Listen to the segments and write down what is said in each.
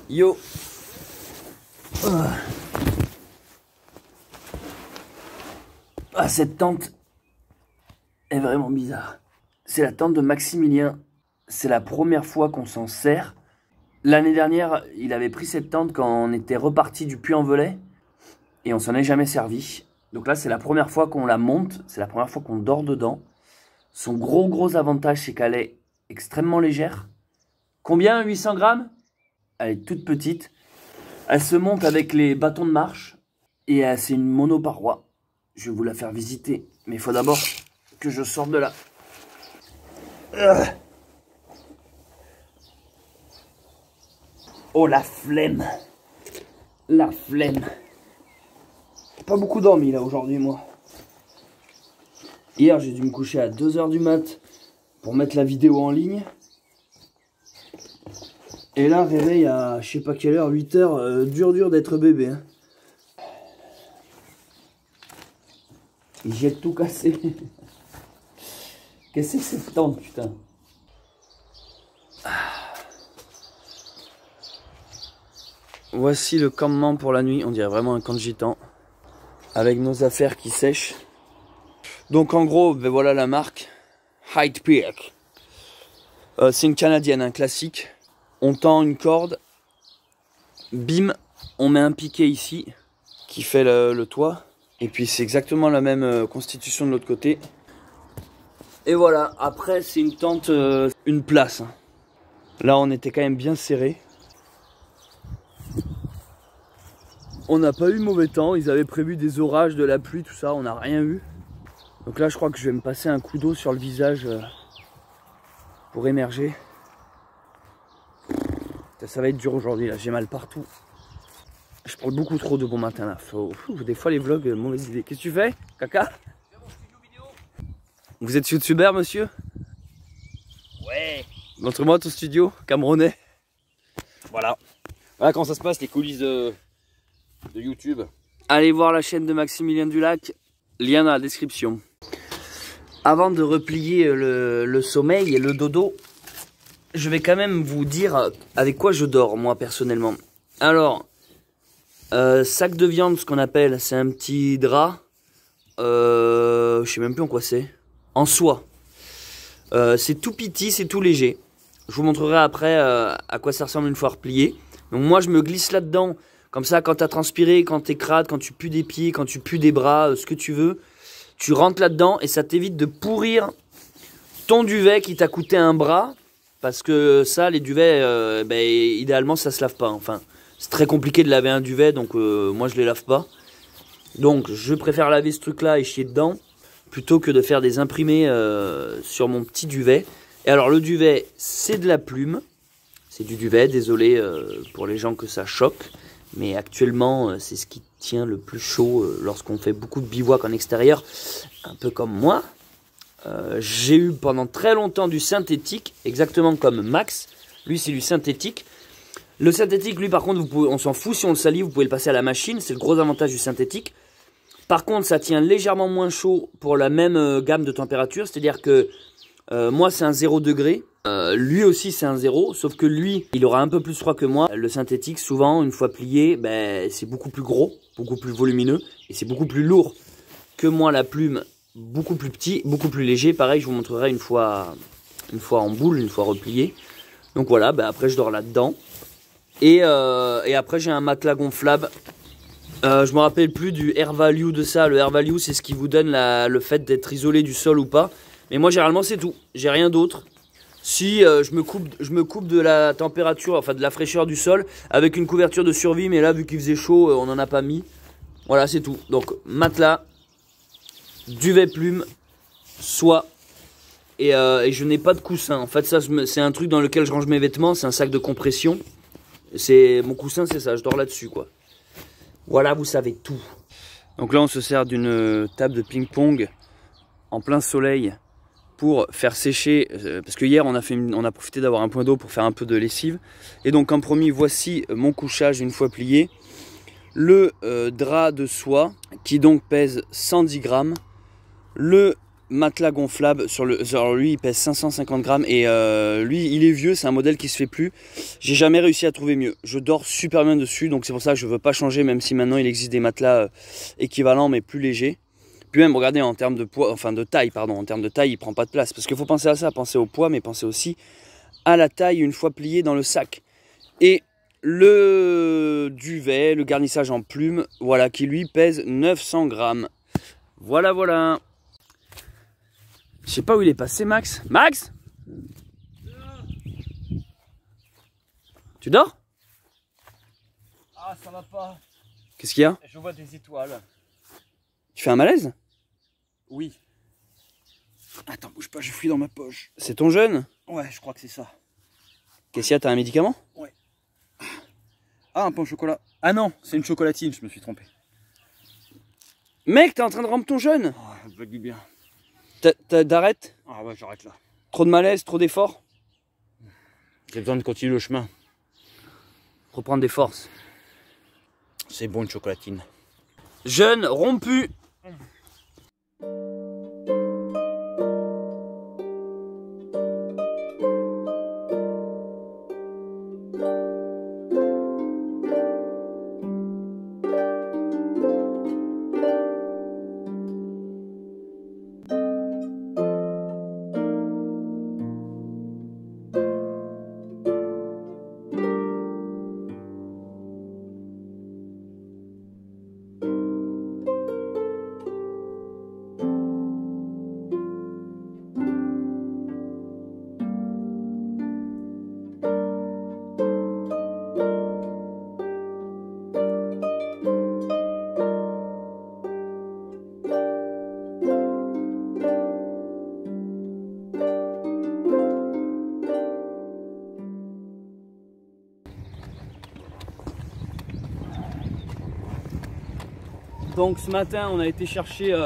Yo. Ah, cette tente est vraiment bizarre. C'est la tente de Maximilien. C'est la première fois qu'on s'en sert. L'année dernière, il avait pris cette tente quand on était reparti du Puy-en-Velay. Et on s'en est jamais servi. Donc là, c'est la première fois qu'on la monte. C'est la première fois qu'on dort dedans. Son gros avantage, c'est qu'elle est extrêmement légère. Combien? 800 grammes? Elle est toute petite. Elle se monte avec les bâtons de marche. Et c'est une monoparoi. Je vais vous la faire visiter. Mais il faut d'abord que je sorte de là. Oh, la flemme. La flemme. Pas beaucoup dormi là aujourd'hui, moi. Hier, j'ai dû me coucher à 2 h du mat pour mettre la vidéo en ligne. Et là, réveil à je sais pas quelle heure, 8 h, dur d'être bébé. Hein. J'ai tout cassé. Qu'est-ce que c'est que cette tente, putain? Voici le campement pour la nuit. On dirait vraiment un camp de gitans. Avec nos affaires qui sèchent. Donc en gros, ben voilà la marque. Hyde Peak. C'est une canadienne, un classique. On tend une corde. Bim, on met un piquet ici. Qui fait le toit. Et puis c'est exactement la même constitution de l'autre côté. Et voilà, après c'est une tente, une place. Hein. Là on était quand même bien serré. On n'a pas eu mauvais temps, ils avaient prévu des orages, de la pluie, tout ça, on n'a rien eu. Donc là je crois que je vais me passer un coup d'eau sur le visage pour émerger. Ça va être dur aujourd'hui, là j'ai mal partout. Je parle beaucoup trop de bon matin là. Des fois les vlogs, mauvaise idée. Qu'est-ce que tu fais? Caca? Vous êtes youtubeur, monsieur? Ouais. Montre-moi ton studio, camerounais. Voilà. Voilà comment ça se passe, les coulisses de YouTube. Allez voir la chaîne de Maximilien Dulac, lien dans la description. Avant de replier le sommeil et le dodo, je vais quand même vous dire avec quoi je dors, moi, personnellement. Alors, sac de viande, ce qu'on appelle, c'est un petit drap. Je sais même plus en quoi c'est. En soie. C'est tout petit, c'est tout léger. Je vous montrerai après à quoi ça ressemble une fois replié. Donc moi, je me glisse là-dedans. Comme ça, quand t'as transpiré, quand t'es crade, quand tu pues des pieds, quand tu pues des bras, ce que tu veux, tu rentres là-dedans et ça t'évite de pourrir ton duvet qui t'a coûté un bras. Parce que ça, les duvets, idéalement, ça se lave pas. Enfin, c'est très compliqué de laver un duvet, donc moi, je les lave pas. Donc, je préfère laver ce truc-là et chier dedans, plutôt que de faire des imprimés sur mon petit duvet. Et alors, le duvet, c'est de la plume. C'est du duvet, désolé pour les gens que ça choque. Mais actuellement, c'est ce qui tient le plus chaud lorsqu'on fait beaucoup de bivouac en extérieur. Un peu comme moi. J'ai eu pendant très longtemps du synthétique, exactement comme Max. Lui, c'est du synthétique. Le synthétique, lui, par contre, on s'en fout si on le salit, vous pouvez le passer à la machine. C'est le gros avantage du synthétique. Par contre, ça tient légèrement moins chaud pour la même gamme de température. C'est-à-dire que moi, c'est un 0 degré. Lui aussi, c'est un 0. Sauf que lui, il aura un peu plus froid que moi. Le synthétique, souvent, une fois plié, c'est beaucoup plus gros, beaucoup plus volumineux. Et c'est beaucoup plus lourd que moi, la plume. Beaucoup plus petit, beaucoup plus léger. Pareil, je vous montrerai une fois en boule, une fois replié. Donc voilà, après, je dors là-dedans. Et après, j'ai un matelas gonflable. Je me rappelle plus du air value de ça. Le air value, c'est ce qui vous donne le fait d'être isolé du sol ou pas. Mais moi, généralement, c'est tout. J'ai rien d'autre. Si je me coupe de la température, enfin de la fraîcheur du sol, avec une couverture de survie. Mais là, vu qu'il faisait chaud, on n'en a pas mis. Voilà, c'est tout. Donc, matelas, duvet plume, soie. Et je n'ai pas de coussin. En fait, ça, c'est un truc dans lequel je range mes vêtements. C'est un sac de compression. Mon coussin, c'est ça. Je dors là-dessus, quoi. Voilà, vous savez tout. Donc là, on se sert d'une table de ping-pong en plein soleil pour faire sécher. Parce que hier, on a profité d'avoir un point d'eau pour faire un peu de lessive. Et donc, en premier, voici mon couchage une fois plié. Le drap de soie qui donc pèse 110 grammes. Le matelas gonflable. Sur lui, il pèse 550 grammes. Et lui, il est vieux, c'est un modèle qui se fait plus. J'ai jamais réussi à trouver mieux. Je dors super bien dessus, donc c'est pour ça que je veux pas changer, même si maintenant il existe des matelas équivalents, mais plus légers. Puis même, regardez, en termes de poids, enfin de taille, pardon, en termes de taille, il prend pas de place. Parce qu'il faut penser à ça, penser au poids, mais penser aussi à la taille une fois plié dans le sac. Et le duvet, le garnissage en plume, voilà, qui lui pèse 900 grammes. Voilà, voilà. Je sais pas où il est passé, Max. Max? Tu dors? Ah, ça va pas. Qu'est-ce qu'il y a? Je vois des étoiles. Tu fais un malaise? Oui. Attends, bouge pas, je fouille dans ma poche. C'est ton jeûne? Ouais, je crois que c'est ça. Qu'est-ce qu'il y a? T'as un médicament? Ouais. Ah, un pain au chocolat. Ah non, c'est une chocolatine, je me suis trompé. Mec, t'es en train de rompre ton jeûne? Oh, ça te va du bien. T'arrêtes? Ah ouais, j'arrête là. Trop de malaise, trop d'efforts? J'ai besoin de continuer le chemin. Reprendre des forces. C'est bon une chocolatine. Jeûne rompu. Donc ce matin on a été chercher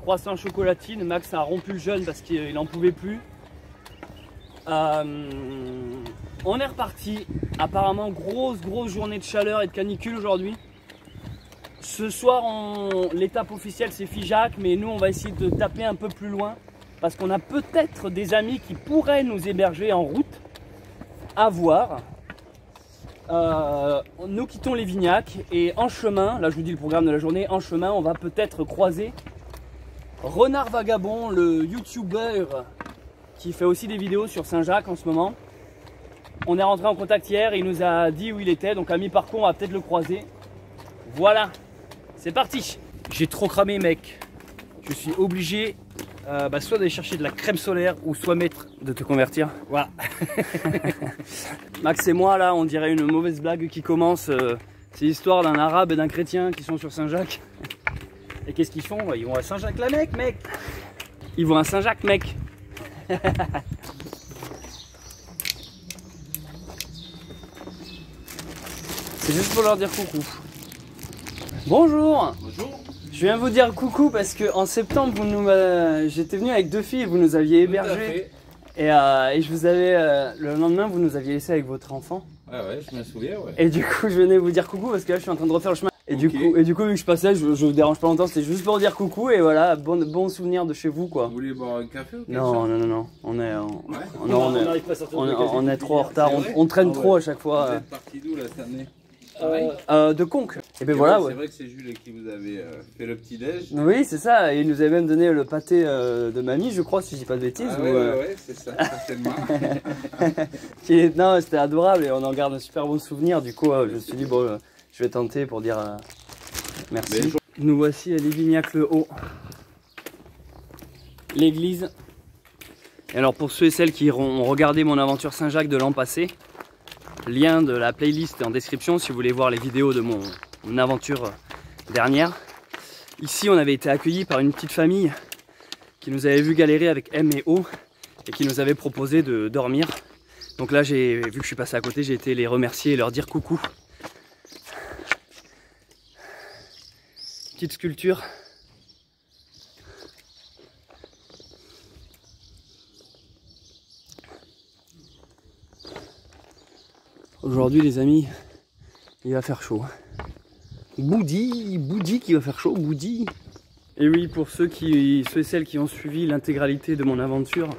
croissant chocolatine. Max a rompu le jeûne parce qu'il n'en pouvait plus. On est reparti. Apparemment grosse journée de chaleur et de canicule aujourd'hui. Ce soir l'étape officielle c'est Figeac, mais nous on va essayer de taper un peu plus loin parce qu'on a peut-être des amis qui pourraient nous héberger en route. À voir. Nous quittons Lévignac et en chemin, là je vous dis le programme de la journée, en chemin on va peut-être croiser Renard Vagabond, le youtubeur qui fait aussi des vidéos sur Saint-Jacques en ce moment. On est rentré en contact hier et il nous a dit où il était, donc à mi-parcours on va peut-être le croiser. Voilà, c'est parti. J'ai trop cramé mec, je suis obligé soit d'aller chercher de la crème solaire ou soit de te convertir. Voilà. Max et moi là on dirait une mauvaise blague qui commence. C'est l'histoire d'un arabe et d'un chrétien qui sont sur Saint-Jacques. Et qu'est-ce qu'ils font? Ils vont à Saint-Jacques-la-Mecque mec. Ils vont à Saint-Jacques mec. C'est juste pour leur dire coucou. Bonjour. Bonjour. Je viens vous dire coucou parce que en septembre j'étais venu avec 2 filles, vous nous aviez hébergés et je vous avais le lendemain vous nous aviez laissé avec votre enfant. Ouais, je me souviens, ouais. Et du coup je venais vous dire coucou parce que là je suis en train de refaire le chemin. Et du coup vu que je passais, je vous dérange pas longtemps, c'était juste pour dire coucou et voilà, bon souvenir de chez vous quoi. Vous voulez boire un café ou quelque Non, chose? non, on est trop en retard, on traîne trop à chaque fois. Vous êtes parti d'où là cette année? De Conques. Et ben voilà. C'est vrai que c'est Jules qui vous avait fait le petit déj. Oui, c'est ça. Et il nous avait même donné le pâté de mamie, je crois, si je dis pas de bêtises. Ah ouais, c'est ça, certainement. Non, c'était adorable et on en garde un super bon souvenir. Du coup, je me suis dit bon, je vais tenter pour dire merci. Nous voici à Lévignac-le-Haut, l'église. Et alors pour ceux et celles qui ont regardé mon aventure Saint-Jacques de l'an passé, lien de la playlist en description si vous voulez voir les vidéos de mon aventure dernière. Ici on avait été accueillis par une petite famille qui nous avait vu galérer avec M et O et qui nous avait proposé de dormir. Donc là vu que je suis passé à côté, j'ai été les remercier et leur dire coucou. Petite sculpture. Aujourd'hui les amis, il va faire chaud. Boudi qui va faire chaud, Boudi. Et oui, pour ceux et celles qui ont suivi l'intégralité de mon aventure,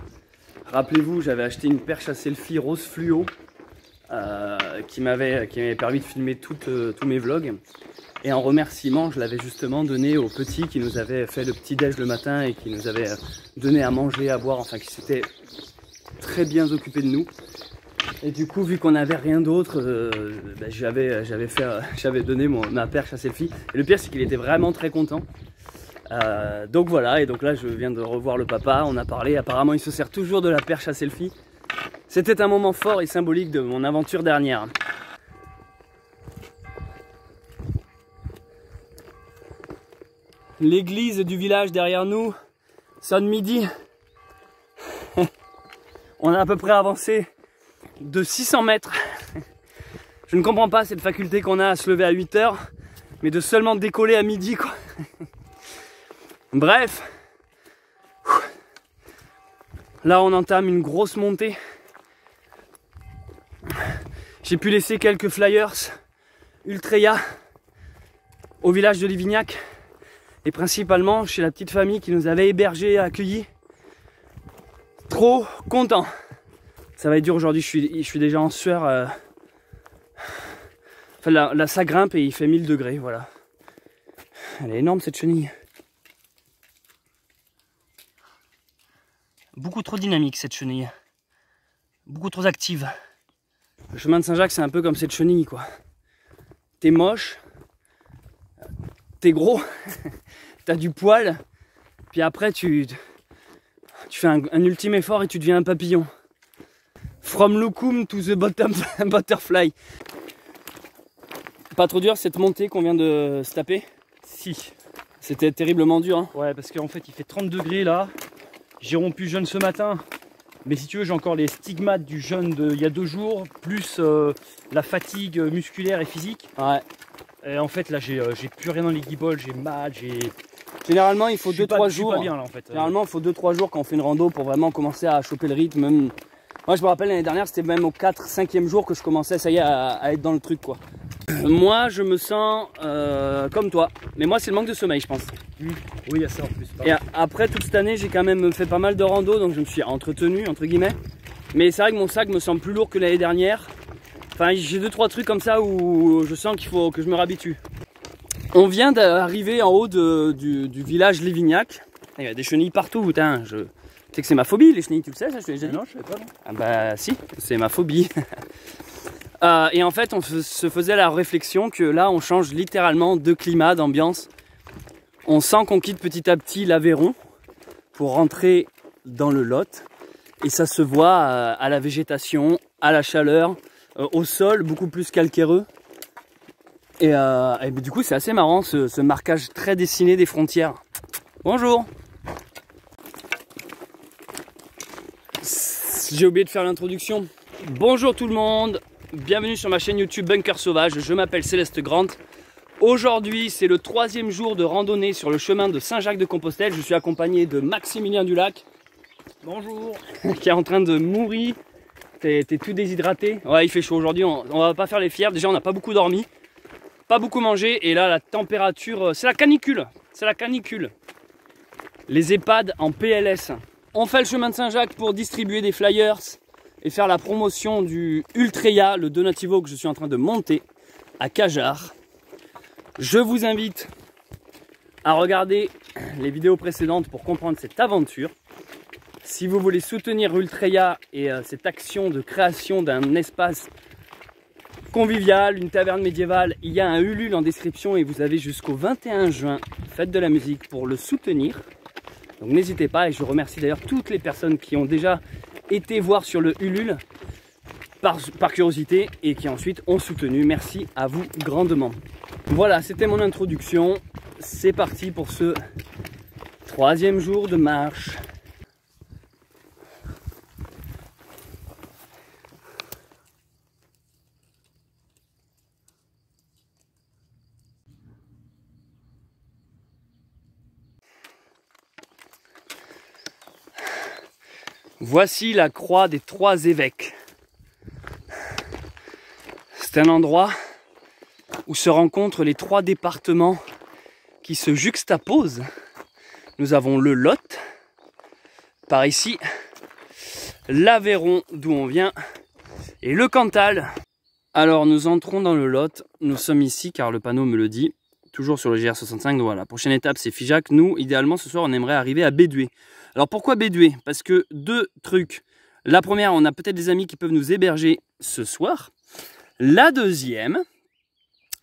rappelez-vous, j'avais acheté une perche à selfie rose fluo qui m'avait permis de filmer tous mes vlogs. Et en remerciement, je l'avais justement donné au petit qui nous avait fait le petit déj le matin et qui nous avait donné à manger, à boire, enfin qui s'était très bien occupé de nous. Et du coup, vu qu'on n'avait rien d'autre, j'avais donné ma perche à selfie. Et le pire, c'est qu'il était vraiment très content. Donc voilà, et donc là je viens de revoir le papa, on a parlé, apparemment il se sert toujours de la perche à selfie. C'était un moment fort et symbolique de mon aventure dernière. L'église du village derrière nous sonne midi. On a à peu près avancé de 600 mètres. Je ne comprends pas cette faculté qu'on a à se lever à 8 h, mais de seulement décoller à midi quoi. Bref, là on entame une grosse montée. J'ai pu laisser quelques flyers Ultreya au village de Livignac et principalement chez la petite famille qui nous avait hébergés et accueillis. Trop content. Ça va être dur aujourd'hui, je suis déjà en sueur. Enfin, là ça grimpe et il fait 1000 degrés, voilà. Elle est énorme cette chenille. Beaucoup trop dynamique cette chenille, beaucoup trop active. Le chemin de Saint-Jacques c'est un peu comme cette chenille quoi. T'es moche, t'es gros, t'as du poil, puis après tu fais un ultime effort et tu deviens un papillon. From Lukum to the bottom butterfly. Pas trop dur cette montée qu'on vient de se taper? Si. C'était terriblement dur hein. Ouais, parce qu'en fait il fait 30 degrés là. J'ai rompu jeûne ce matin, mais si tu veux j'ai encore les stigmates du jeûne d'il y a 2 jours, plus la fatigue musculaire et physique. Ouais. Et en fait là j'ai plus rien dans les guibolles, j'ai mal, Généralement il faut 2-3 jours. Je suis pas bien là en fait. Généralement il faut 2-3 jours quand on fait une rando pour vraiment commencer à choper le rythme. Même... Moi je me rappelle l'année dernière c'était même au 4-5e jour que je commençais ça y est à être dans le truc quoi. Moi je me sens comme toi, mais moi c'est le manque de sommeil je pense. Oui, il y a ça en plus. Et après toute cette année j'ai quand même fait pas mal de rando donc je me suis entretenu entre guillemets. Mais c'est vrai que mon sac me semble plus lourd que l'année dernière. Enfin j'ai 2-3 trucs comme ça où je sens qu'il faut que je me réhabitue. On vient d'arriver en haut du village Livignac. Il y a des chenilles partout, putain. Tu sais que c'est ma phobie les chenilles, tu le sais ça je te l'ai déjà dit. Non je savais pas non. Ah bah si, c'est ma phobie. Et en fait on se faisait la réflexion que là on change littéralement de climat, d'ambiance. On sent qu'on quitte petit à petit l'Aveyron pour rentrer dans le Lot. Et ça se voit à la végétation, à la chaleur, au sol beaucoup plus calcaireux. Et du coup c'est assez marrant ce marquage très dessiné des frontières. Bonjour. J'ai oublié de faire l'introduction. Bonjour tout le monde. Bienvenue sur ma chaîne YouTube Bunker Sauvage. Je m'appelle Céleste Grant. Aujourd'hui, c'est le 3e jour de randonnée sur le chemin de Saint-Jacques-de-Compostelle. Je suis accompagné de Maximilien Dulac. Bonjour. Qui est en train de mourir. T'es tout déshydraté. Ouais, il fait chaud aujourd'hui. On va pas faire les fiers. Déjà, on n'a pas beaucoup dormi. Pas beaucoup mangé. Et là, la température, c'est la canicule. C'est la canicule. Les EHPAD en PLS. On fait le chemin de Saint-Jacques pour distribuer des flyers et faire la promotion du Ultreya, le Donativo que je suis en train de monter à Cajar. Je vous invite à regarder les vidéos précédentes pour comprendre cette aventure. Si vous voulez soutenir Ultreya et cette action de création d'un espace convivial, une taverne médiévale, il y a un Ulule en description et vous avez jusqu'au 21 juin, fête de la musique, pour le soutenir. Donc n'hésitez pas et je remercie d'ailleurs toutes les personnes qui ont déjà été voir sur le Ulule par curiosité et qui ensuite ont soutenu. Merci à vous grandement. Voilà, c'était mon introduction. C'est parti pour ce 3e jour de marche. Voici la croix des 3 évêques. C'est un endroit où se rencontrent les 3 départements qui se juxtaposent Nous avons le Lot, par ici, l'Aveyron, d'où on vient, et le Cantal. Alors nous entrons dans le Lot, nous sommes ici car le panneau me le dit, toujours sur le GR65, donc voilà, prochaine étape c'est Figeac. Nous, idéalement ce soir on aimerait arriver à Bédué. Alors pourquoi Bédué? Parce que deux trucs. La première, on a peut-être des amis qui peuvent nous héberger ce soir. La deuxième,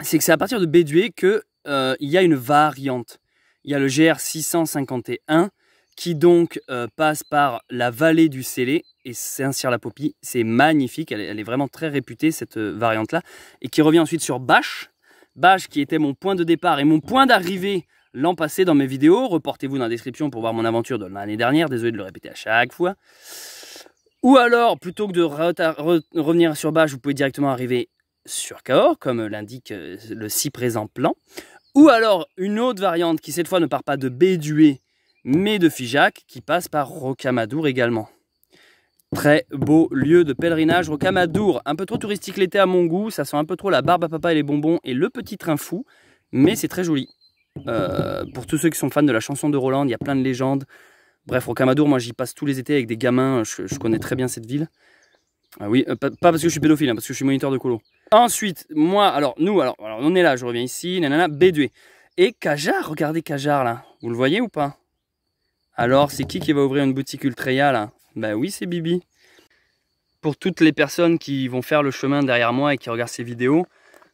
c'est que c'est à partir de Bédué qu'il y a une variante. Il y a le GR651 qui donc passe par la vallée du Célé et Saint-Cyr-la-Popie. C'est magnifique, elle est vraiment très réputée cette variante-là. Et qui revient ensuite sur Bâche. Bâche qui était mon point de départ et mon point d'arrivée l'an passé dans mes vidéos. Reportez-vous dans la description pour voir mon aventure de l'année dernière. Désolé de le répéter à chaque fois. Ou alors, plutôt que de revenir sur Bâche, vous pouvez directement arriver sur Cahors, comme l'indique le ci-présent plan. Ou alors, une autre variante qui cette fois ne part pas de Bédué, mais de Figeac, qui passe par Rocamadour également. Très beau lieu de pèlerinage, Rocamadour. Un peu trop touristique l'été à mon goût, ça sent un peu trop la barbe à papa et les bonbons et le petit train fou, mais c'est très joli. Pour tous ceux qui sont fans de la chanson de Roland, il y a plein de légendes. Bref, Rocamadour, moi j'y passe tous les étés avec des gamins, je connais très bien cette ville. Ah oui, pas parce que je suis pédophile, hein, parce que je suis moniteur de colo. Ensuite, moi, alors on est là, je reviens ici, nanana, Bédué. Et Cajar, regardez Cajar là, vous le voyez ou pas? Alors, c'est qui va ouvrir une boutique Ultreya là? Ben oui, c'est Bibi. Pour toutes les personnes qui vont faire le chemin derrière moi et qui regardent ces vidéos,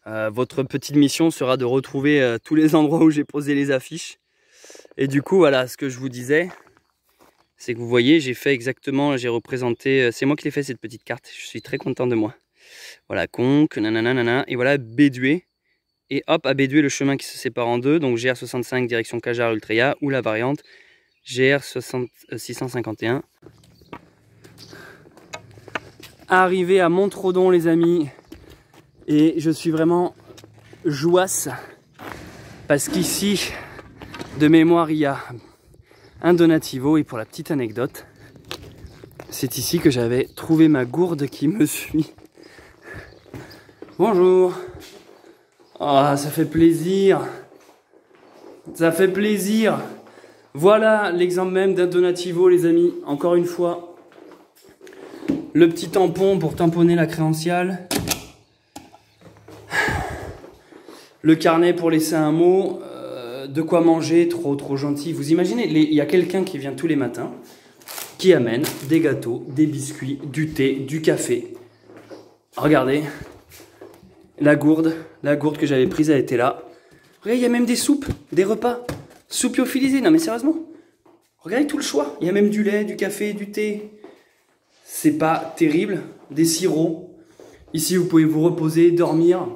votre petite mission sera de retrouver tous les endroits où j'ai posé les affiches. Et du coup, voilà, ce que je vous disais, c'est que vous voyez, j'ai fait exactement, j'ai représenté, c'est moi qui l'ai fait cette petite carte, je suis très content de moi. Voilà, Conques, nanana, nanana, et voilà Bédué. Et hop, à Bédué, le chemin qui se sépare en deux, donc GR65 direction Cajar Ultreya, ou la variante GR651. Arrivé à Montredon les amis, et je suis vraiment jouasse, parce qu'ici, de mémoire, il y a un Donativo, et pour la petite anecdote, c'est ici que j'avais trouvé ma gourde qui me suit. Bonjour. Ah, ça fait plaisir. Ça fait plaisir. Voilà l'exemple même d'un Donativo les amis, encore une fois. Le petit tampon pour tamponner la créanciale. Le carnet pour laisser un mot. De quoi manger, trop gentil. Vous imaginez, il y a quelqu'un qui vient tous les matins, qui amène des gâteaux, des biscuits, du thé, du café. Regardez, la gourde que j'avais prise, elle était là. Regardez, il y a même des soupes, des repas, soupes lyophilisées. Non mais sérieusement, regardez tout le choix. Il y a même du lait, du café, du thé. C'est pas terrible, des sirops. Ici, vous pouvez vous reposer, dormir.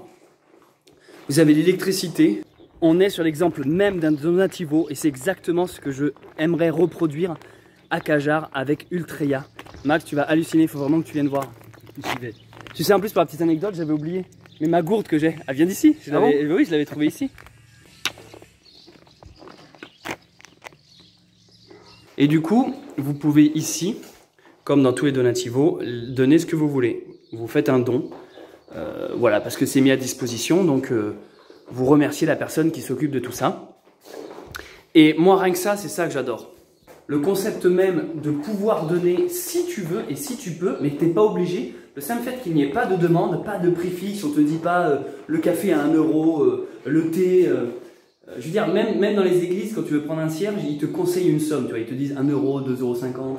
Vous avez l'électricité. On est sur l'exemple même d'un Donativo et c'est exactement ce que je aimerais reproduire à Cajar avec Ultreya. Max, tu vas halluciner, il faut vraiment que tu viennes voir. Tu sais, en plus, pour la petite anecdote, j'avais oublié, mais ma gourde que j'ai, elle vient d'ici. Oui, je l'avais trouvée ici. Et du coup, vous pouvez ici, comme dans tous les Donativos, donner ce que vous voulez. Vous faites un don, voilà, parce que c'est mis à disposition, donc vous remerciez la personne qui s'occupe de tout ça. Et moi, rien que ça, c'est ça que j'adore. Le concept même de pouvoir donner si tu veux et si tu peux, mais que tu n'es pas obligé. Le simple fait qu'il n'y ait pas de demande, pas de prix fixe, on ne te dit pas le café à 1 €, le thé. Je veux dire, même dans les églises, quand tu veux prendre un cierge, ils te conseillent une somme. Tu vois, ils te disent 1 €, 2,50 €.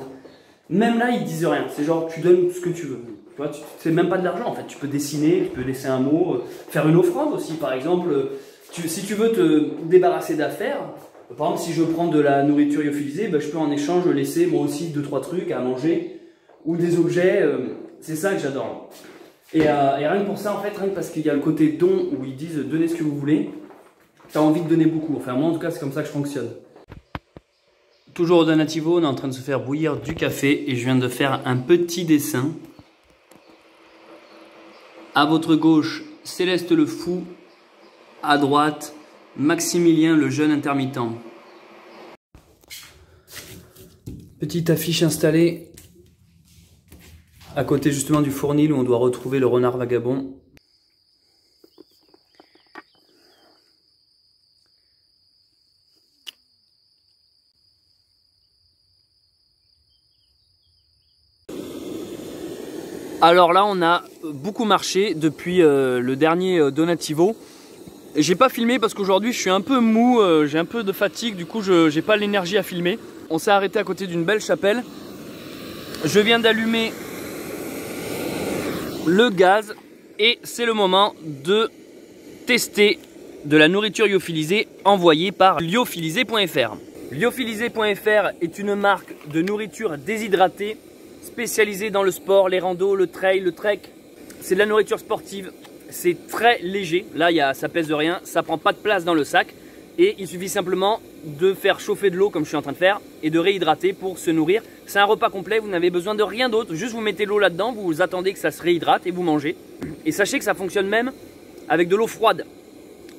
Même là, ils disent rien. C'est genre, tu donnes ce que tu veux. Tu vois, c'est même pas de l'argent en fait. Tu peux dessiner, tu peux laisser un mot, faire une offrande aussi. Par exemple, si tu veux te débarrasser d'affaires, par exemple, si je prends de la nourriture lyophilisée, ben, je peux en échange laisser moi aussi 2-3 trucs à manger ou des objets. C'est ça que j'adore. Et rien que pour ça, en fait, rien que parce qu'il y a le côté don où ils disent donnez ce que vous voulez, tu as envie de donner beaucoup. Enfin, moi en tout cas, c'est comme ça que je fonctionne. Toujours au Donativo, on est en train de se faire bouillir du café et je viens de faire un petit dessin. À votre gauche, Céleste le Fou. À droite, Maximilien le jeune intermittent. Petite affiche installée à côté justement du fournil où on doit retrouver le renard vagabond. Alors là, on a beaucoup marché depuis le dernier Donativo. J'ai pas filmé parce qu'aujourd'hui je suis un peu mou, j'ai un peu de fatigue, du coup j'ai pas l'énergie à filmer. On s'est arrêté à côté d'une belle chapelle. Je viens d'allumer le gaz et c'est le moment de tester de la nourriture lyophilisée envoyée par lyophilisé.fr. Lyophilisé.fr est une marque de nourriture déshydratée spécialisée dans le sport, les randos, le trail, le trek. C'est de la nourriture sportive. C'est très léger, là ça pèse de rien, ça prend pas de place dans le sac et il suffit simplement de faire chauffer de l'eau comme je suis en train de faire et de réhydrater pour se nourrir. C'est un repas complet, vous n'avez besoin de rien d'autre, juste vous mettez l'eau là-dedans, vous attendez que ça se réhydrate et vous mangez. Et sachez que ça fonctionne même avec de l'eau froide.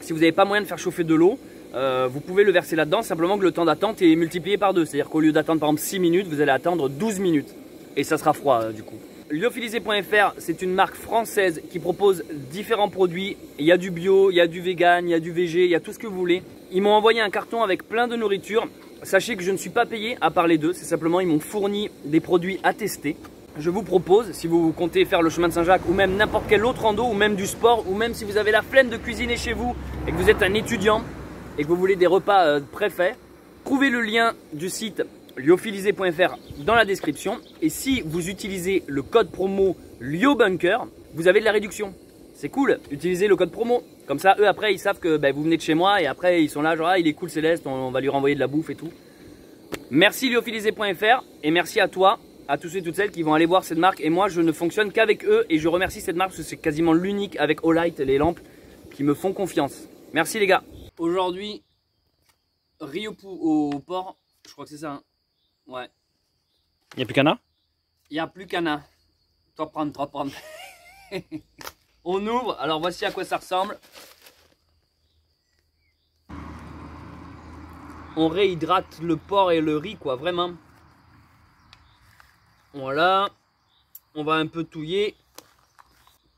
Si vous n'avez pas moyen de faire chauffer de l'eau, vous pouvez le verser là-dedans, simplement que le temps d'attente est multiplié par 2. C'est-à-dire qu'au lieu d'attendre par exemple 6 minutes, vous allez attendre 12 minutes et ça sera froid du coup. Lyophilisé.fr, c'est une marque française qui propose différents produits. Il y a du bio, il y a du vegan, il y a du végé, il y a tout ce que vous voulez. Ils m'ont envoyé un carton avec plein de nourriture. Sachez que je ne suis pas payé à part les deux, c'est simplement ils m'ont fourni des produits à tester. Je vous propose, si vous comptez faire le chemin de Saint-Jacques ou même n'importe quel autre rando ou même du sport ou même si vous avez la flemme de cuisiner chez vous et que vous êtes un étudiant et que vous voulez des repas préfaits, trouvez le lien du site lyophilisé.fr dans la description et si vous utilisez le code promo LYOBUNKER, vous avez de la réduction. C'est cool, utilisez le code promo. Comme ça, eux après ils savent que vous venez de chez moi et après ils sont là genre ah, il est cool Céleste, on va lui renvoyer de la bouffe et tout. Merci lyophilisé.fr et merci à toi, à tous ceux et toutes celles qui vont aller voir cette marque et moi je ne fonctionne qu'avec eux et je remercie cette marque parce que c'est quasiment l'unique avec Olight, les lampes qui me font confiance. Merci les gars. Aujourd'hui, riz au porc, je crois que c'est ça hein. Ouais. Il n'y a plus qu'un. Il n'y a plus qu'un. Toi prendre. On ouvre, alors voici à quoi ça ressemble. On réhydrate le porc et le riz quoi, vraiment. Voilà. On va un peu touiller.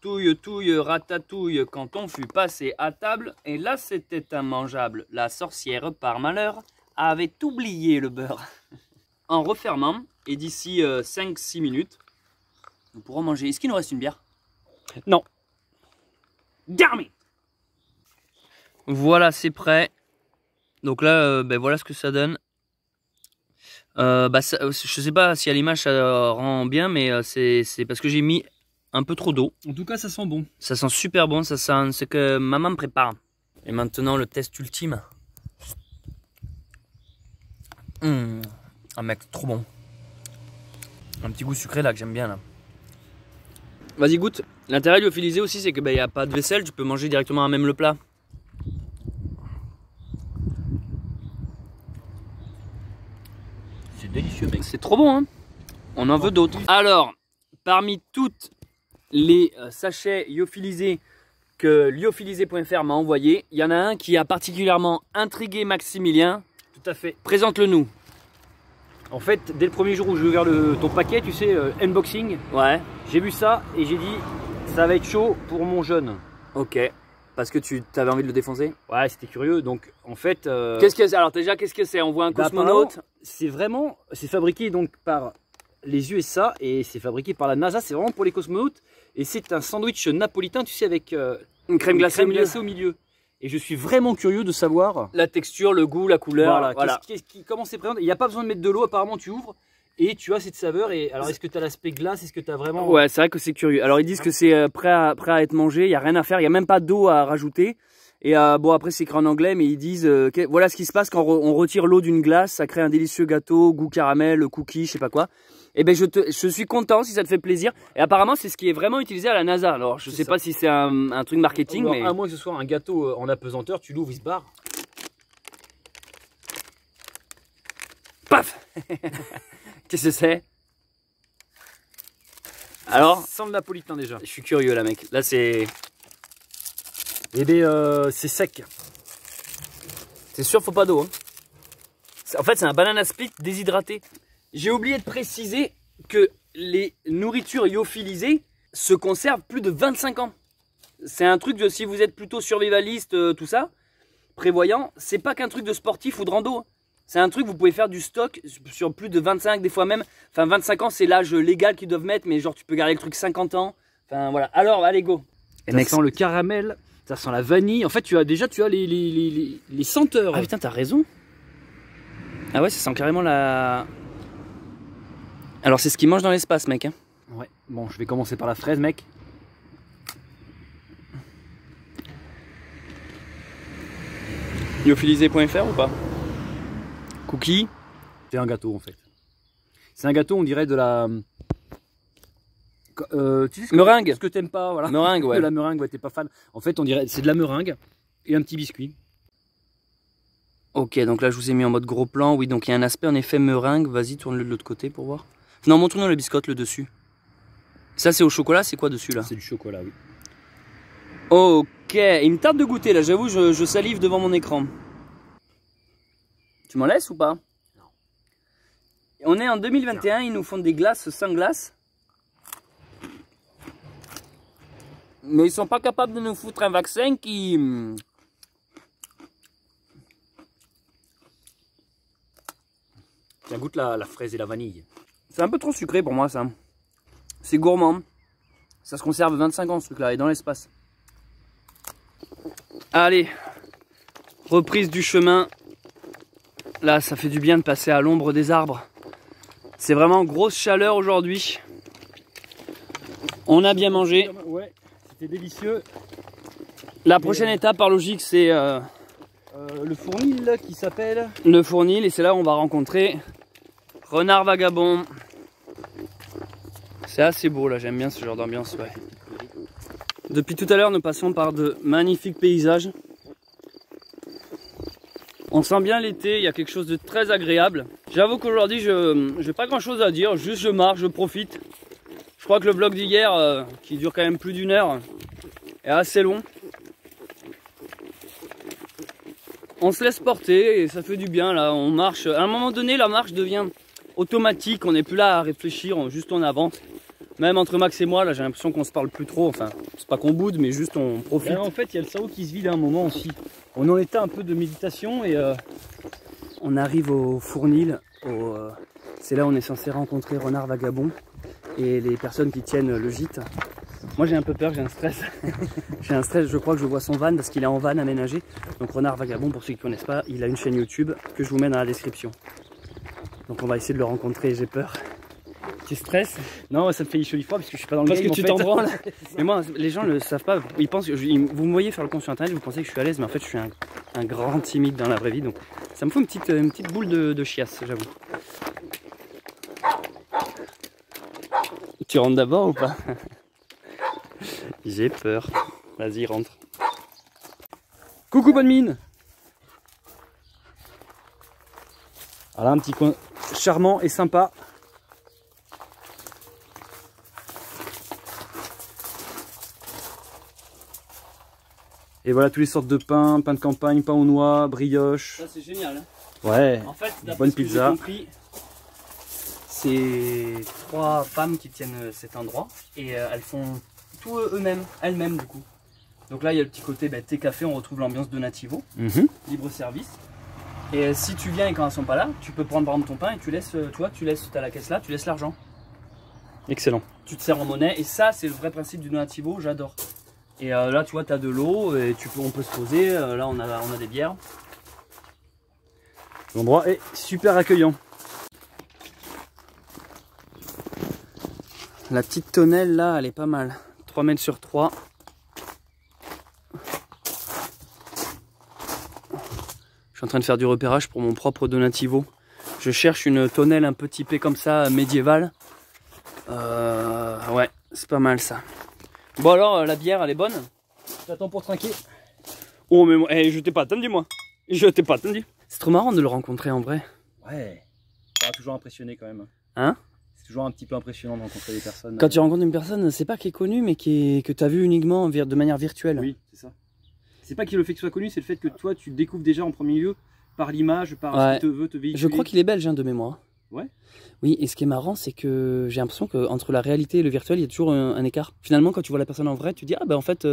Touille, ratatouille quand on fut passé à table. Et là c'était immangeable. La sorcière par malheur avait oublié le beurre. En refermant, et d'ici 5-6 minutes, nous pourrons manger. Est-ce qu'il nous reste une bière? Non. Damn it! Voilà, c'est prêt. Donc là, voilà ce que ça donne. Je sais pas si à l'image ça rend bien, mais c'est parce que j'ai mis un peu trop d'eau. En tout cas, ça sent bon. Ça sent super bon, ça sent ce que maman me prépare. Et maintenant, le test ultime. Ah mec, trop bon. Un petit goût sucré là que j'aime bien là. Vas-y goûte. L'intérêt lyophilisé aussi c'est que n'y a pas de vaisselle, tu peux manger directement à même le plat. C'est délicieux mec. C'est trop bon hein. On en veut d'autres. Alors, parmi toutes les sachets lyophilisés que lyophilisé.fr m'a envoyé, il y en a un qui a particulièrement intrigué Maximilien. Tout à fait. Présente-le nous. En fait, dès le premier jour où j'ai ouvert ton paquet, tu sais, unboxing, Ouais. j'ai vu ça et j'ai dit ça va être chaud pour mon jeune. Ok. Parce que tu avais envie de le défoncer. Ouais, c'était curieux. Donc en fait. Qu'est-ce que c'est? Alors déjà, qu'est-ce que c'est? On voit un cosmonaute. C'est fabriqué donc par les USA et c'est fabriqué par la NASA. C'est vraiment pour les cosmonautes et c'est un sandwich napolitain, tu sais, avec Une crème glacée au milieu. Et je suis vraiment curieux de savoir la texture, le goût, la couleur. Voilà. Comment c'est présent. Il n'y a pas besoin de mettre de l'eau. Apparemment, tu ouvres et tu as cette saveur. Et alors, est-ce que tu as l'aspect glace? Est-ce que tu as vraiment. Ouais, c'est vrai que c'est curieux. Alors, ils disent que c'est prêt à être mangé. Il n'y a rien à faire. Il n'y a même pas d'eau à rajouter. Et bon, après, c'est écrit en anglais, mais ils disent voilà ce qui se passe quand on retire l'eau d'une glace. Ça crée un délicieux gâteau, goût caramel, cookie, je sais pas quoi. Et ben, je suis content si ça te fait plaisir. Et apparemment, c'est ce qui est vraiment utilisé à la NASA. Alors, je sais pas si c'est un truc marketing, Alors, mais. à moins que ce soit un gâteau en apesanteur, tu l'ouvres, il se barre. Paf. Qu'est-ce que c'est? Alors, Sans le napolitain déjà. je suis curieux là, mec. Là, c'est. Eh bien, c'est sec. C'est sûr, faut pas d'eau. Hein. En fait, c'est un banana split déshydraté. J'ai oublié de préciser que les nourritures lyophilisées se conservent plus de 25 ans. C'est un truc de si vous êtes plutôt survivaliste, tout ça, prévoyant, c'est pas qu'un truc de sportif ou de rando. C'est un truc, vous pouvez faire du stock sur plus de 25, des fois même. Enfin, 25 ans, c'est l'âge légal qu'ils doivent mettre, mais genre, tu peux garder le truc 50 ans. Enfin, voilà. Alors, allez, go. Ça sent le caramel, ça sent la vanille. En fait, tu as les senteurs. Ah putain, t'as raison. Ah ouais, ça sent carrément la... Alors, c'est ce qu'ils mangent dans l'espace, mec. Hein. Ouais, bon, je vais commencer par la fraise, mec. Lyophilisé.fr ou pas? Cookie. C'est un gâteau, en fait. C'est un gâteau, on dirait de la... tu sais meringue. Ce que t'aimes pas, voilà. Meringue, ouais. De la meringue, ouais, t'es pas fan. En fait, on dirait c'est de la meringue et un petit biscuit. Ok, donc là, je vous ai mis en mode gros plan. Oui, donc il y a un aspect en effet meringue. Vas-y, tourne-le de l'autre côté pour voir. Non, montre-nous le biscotte, le dessus. Ça, c'est au chocolat. C'est quoi dessus, là? C'est du chocolat, oui. Ok, il me tarde de goûter, là. J'avoue, je salive devant mon écran. Tu m'en laisses ou pas? Non. On est en 2021, ils nous font des glaces sans glace. Mais ils sont pas capables de nous foutre un vaccin qui... Ça goûte la fraise et la vanille. C'est un peu trop sucré pour moi, ça. C'est gourmand. Ça se conserve 25 ans, ce truc-là, et dans l'espace. Allez. Reprise du chemin. Là, ça fait du bien de passer à l'ombre des arbres. C'est vraiment grosse chaleur aujourd'hui. On a bien mangé. Ouais, c'était délicieux. La prochaine étape, par logique, c'est le fournil qui s'appelle... le fournil. Et c'est là où on va rencontrer Renard Vagabond. C'est assez beau, là. J'aime bien ce genre d'ambiance, ouais. Depuis tout à l'heure, nous passons par de magnifiques paysages. On sent bien l'été, il y a quelque chose de très agréable. J'avoue qu'aujourd'hui, je n'ai pas grand chose à dire, juste je marche, je profite. Je crois que le vlog d'hier, qui dure quand même plus d'1 heure, est assez long. On se laisse porter et ça fait du bien là, on marche. À un moment donné, la marche devient automatique, on n'est plus là à réfléchir, juste on avance. Même entre Max et moi, là j'ai l'impression qu'on se parle plus trop, enfin, c'est pas qu'on boude, mais juste on profite. En fait, il y a le cerveau qui se vide à un moment aussi. On en était un peu de méditation et... On arrive au fournil, c'est là où on est censé rencontrer Renard Vagabond et les personnes qui tiennent le gîte. Moi j'ai un peu peur, j'ai un stress. J'ai un stress, je crois que je vois son van parce qu'il est en van aménagé. Donc Renard Vagabond, pour ceux qui ne connaissent pas, il a une chaîne YouTube que je vous mets dans la description. Donc on va essayer de le rencontrer, j'ai peur. Tu stresses? Non, ça me fait chaud froid parce que je suis pas dans le parce game. Parce que tu t'en branles. Mais moi, les gens ne le savent pas. Ils pensent que vous me voyez faire le con sur internet, vous pensez que je suis à l'aise, mais en fait je suis un grand timide dans la vraie vie. Donc ça me fout une petite boule de chiasse, j'avoue. Tu rentres d'abord ou pas? J'ai peur. Vas-y, rentre. Coucou, bonne mine. Voilà un petit coin charmant et sympa. Et voilà toutes les sortes de pain, pain de campagne, pain aux noix, brioche. Ça c'est génial. Hein. Ouais, en fait, bonne pizza. C'est 3 femmes qui tiennent cet endroit et elles font tout elles-mêmes du coup. Donc là il y a le petit côté thé café, on retrouve l'ambiance de Nativo, libre service. Et si tu viens et quand elles sont pas là, tu peux prendre par exemple ton pain et tu laisses, t'as la caisse là, tu laisses l'argent. Excellent. Tu te sers en monnaie et ça c'est le vrai principe du Nativo, j'adore. Et là tu vois, tu as de l'eau et on peut se poser, là on a des bières. L'endroit est super accueillant. La petite tonnelle là, elle est pas mal. 3 mètres sur 3. Je suis en train de faire du repérage pour mon propre Donativo. Je cherche une tonnelle un peu typée comme ça, médiévale. Ouais, c'est pas mal ça. Bon alors, la bière, elle est bonne? J'attends pour trinquer. Oh mais moi, je t'ai pas attendu moi. Je t'ai pas attendu. C'est trop marrant de le rencontrer en vrai. Ouais. Ça m'a toujours impressionné quand même. Hein? C'est toujours un petit peu impressionnant de rencontrer des personnes. Quand tu rencontres une personne, c'est pas qu'elle est connue, mais que tu as vu uniquement de manière virtuelle. Oui, c'est ça. C'est pas qu'il le fait que soit connu, c'est le fait que toi tu le découvres déjà en premier lieu par l'image, par ce qu'il veut te véhiculer. Je crois qu'il est belge de mémoire. Ouais. Oui, et ce qui est marrant, c'est que j'ai l'impression qu'entre la réalité et le virtuel, il y a toujours un écart. Finalement, quand tu vois la personne en vrai, tu dis ah ben en fait,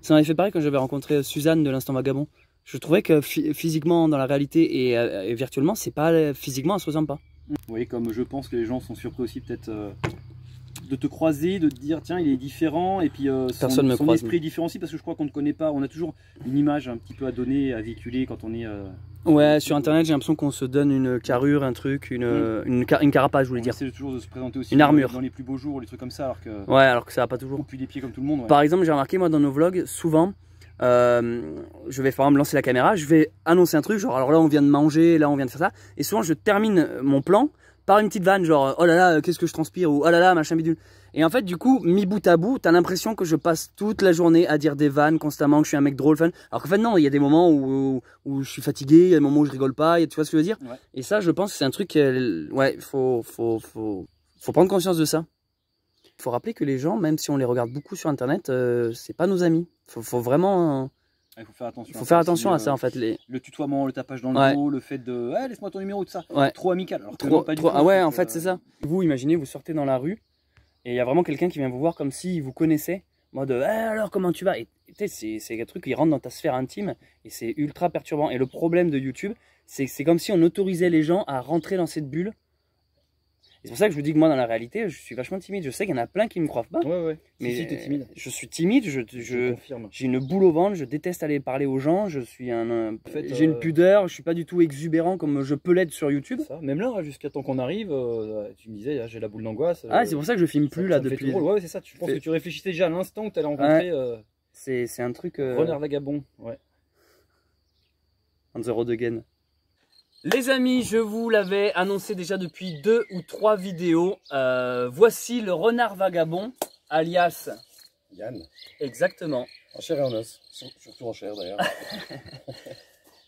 ça m'avait fait pareil quand j'avais rencontré Suzanne de l'Instant Vagabond. Je trouvais que physiquement dans la réalité et virtuellement, c'est pas physiquement, ça se ressemble pas. Vous voyez, comme je pense que les gens sont surpris aussi peut-être de te croiser, de te dire tiens il est différent, et puis Personne me son croise, esprit est différent aussi, parce que je crois qu'on ne connaît pas, on a toujours une image un petit peu à donner, à véhiculer quand on est... Ouais, sur internet j'ai l'impression qu'on se donne une carrure, un truc, une carapace je voulais on dire. essaie toujours de se présenter aussi Une armure. dans les plus beaux jours, les trucs comme ça, alors que Ouais, alors que ça va pas toujours. on pue les pieds comme tout le monde. Ouais. Par exemple, j'ai remarqué moi dans nos vlogs, souvent, je vais par exemple lancer la caméra, je vais annoncer un truc, genre alors là on vient de manger, là on vient de faire ça, et souvent je termine mon plan par une petite vanne, genre oh là là, qu'est-ce que je transpire, ou oh là là, machin bidule. Et en fait, du coup, mis bout à bout, t'as l'impression que je passe toute la journée à dire des vannes constamment, que je suis un mec drôle, fun. Alors qu'en fait, non, il y a des moments où je suis fatigué, il y a des moments où je rigole pas, tu vois ce que je veux dire? Ouais. Et ça, je pense que c'est un truc, ouais, faut prendre conscience de ça. Il faut rappeler que les gens, même si on les regarde beaucoup sur internet, c'est pas nos amis. Faut vraiment. Il faut faire attention. Faut faire attention à ça en fait. Le tutoiement, le tapage dans le Ouais. dos, le fait de laisse-moi ton numéro, tout ça. Ouais. Trop amical. Alors que Trop, non, pas du trop- tout, ah ouais, fait en que, fait, c'est ça. Vous imaginez, vous sortez dans la rue et il y a vraiment quelqu'un qui vient vous voir comme s'il vous connaissait. En mode, alors comment tu vas? Et tu sais, c'est un truc qui rentre dans ta sphère intime et c'est ultra perturbant. Et le problème de YouTube, c'est que c'est comme si on autorisait les gens à rentrer dans cette bulle. C'est pour ça que je vous dis que moi, dans la réalité, je suis vachement timide. Je sais qu'il y en a plein qui ne me croient pas. Ouais, ouais. Mais Si, t'es timide. je suis timide, Je confirme. j'ai une boule au ventre, je déteste aller parler aux gens, je suis En fait, j'ai une pudeur, je suis pas du tout exubérant comme je peux l'être sur YouTube. Ça. Même là, jusqu'à temps qu'on arrive, tu me disais, j'ai la boule d'angoisse. Ah, c'est pour ça que je filme plus là ça me fait depuis. tout drôle. Ouais, c'est ça. Je pense Fait- que tu réfléchissais déjà à l'instant où tu allais rencontrer C'est un truc. Renard Vagabond. Ouais. On the road again. Les amis, je vous l'avais annoncé déjà depuis 2 ou 3 vidéos. Voici le renard vagabond, alias Yann, exactement. en chair et en os, surtout en chair d'ailleurs.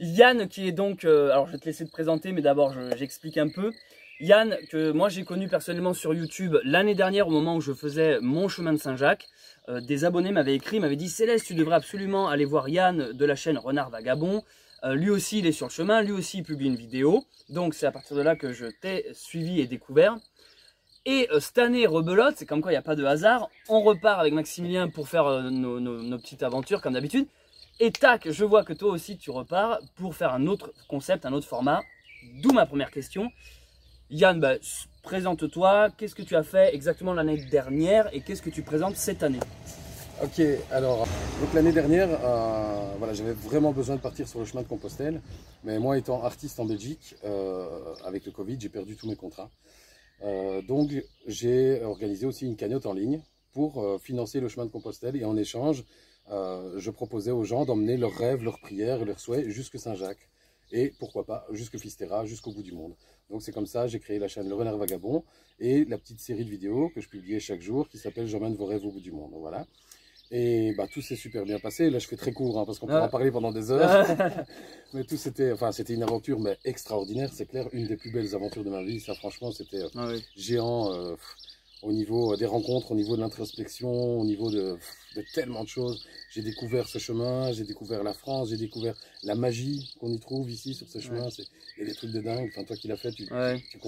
Yann qui est donc, alors je vais te laisser te présenter, mais d'abord j'explique un peu. Yann, que moi j'ai connu personnellement sur YouTube l'année dernière au moment où je faisais mon chemin de Saint-Jacques. Des abonnés m'avaient écrit, m'avaient dit Céleste, tu devrais absolument aller voir Yann de la chaîne Renard Vagabond. Lui aussi il est sur le chemin, lui aussi il publie une vidéo. Donc c'est à partir de là que je t'ai suivi et découvert. Et cette année, rebelote, c'est comme quoi il n'y a pas de hasard. On repart avec Maximilien pour faire nos petites aventures comme d'habitude. Et tac, je vois que toi aussi tu repars pour faire un autre concept, un autre format. D'où ma première question. Yann, bah, présente-toi, qu'est-ce que tu as fait exactement l'année dernière et qu'est-ce que tu présentes cette année? Ok, alors, donc l'année dernière, voilà, j'avais vraiment besoin de partir sur le chemin de Compostelle. Mais moi étant artiste en Belgique, avec le Covid, j'ai perdu tous mes contrats. Donc j'ai organisé aussi une cagnotte en ligne pour financer le chemin de Compostelle. Et en échange, je proposais aux gens d'emmener leurs rêves, leurs prières et leurs souhaits jusque Saint-Jacques. Et pourquoi pas, jusque Fisterra, jusqu'au bout du monde. Donc c'est comme ça, j'ai créé la chaîne Le Renard Vagabond et la petite série de vidéos que je publiais chaque jour qui s'appelle J'emmène vos rêves au bout du monde. Voilà. Et bah, tout s'est super bien passé. Là, je fais très court hein, parce qu'on pourra en parler pendant des heures. Mais tout c'était une aventure mais extraordinaire. C'est clair, une des plus belles aventures de ma vie. Ça, franchement, c'était géant au niveau des rencontres, au niveau de l'introspection, au niveau de tellement de choses. J'ai découvert ce chemin, j'ai découvert la France, j'ai découvert la magie qu'on y trouve ici sur ce chemin. Il y a des trucs de dingue. Enfin, toi qui l'as fait, tu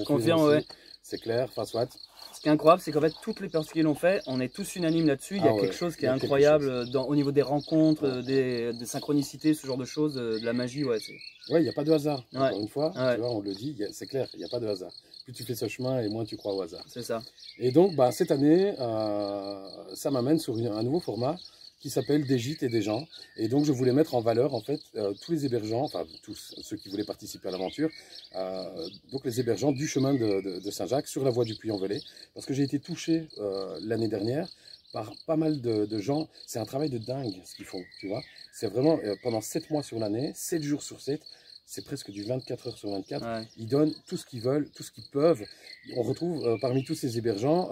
confirmes, ouais. C'est clair, enfin, soit. Ce qui est incroyable, c'est qu'en fait, toutes les personnes qui l'ont fait, on est tous unanimes là-dessus. Il y a quelque chose qui est incroyable au niveau des rencontres, des synchronicités, ce genre de choses, de la magie. Ouais, il n'y a pas de hasard. Encore une fois, tu vois, on le dit, c'est clair, il n'y a pas de hasard. Plus tu fais ce chemin et moins tu crois au hasard. C'est ça. Et donc, bah, cette année, ça m'amène sur un nouveau format qui s'appelle Des gîtes et des gens. Et donc, je voulais mettre en valeur, en fait, tous les hébergeants, enfin, tous ceux qui voulaient participer à l'aventure, donc les hébergeants du chemin de Saint-Jacques sur la voie du Puy-en-Velay. Parce que j'ai été touché l'année dernière par pas mal de gens. C'est un travail de dingue, ce qu'ils font, tu vois. C'est vraiment, pendant 7 mois sur l'année, 7 jours sur 7, c'est presque du 24 heures sur 24. Ouais. Ils donnent tout ce qu'ils veulent, tout ce qu'ils peuvent. On retrouve parmi tous ces hébergeants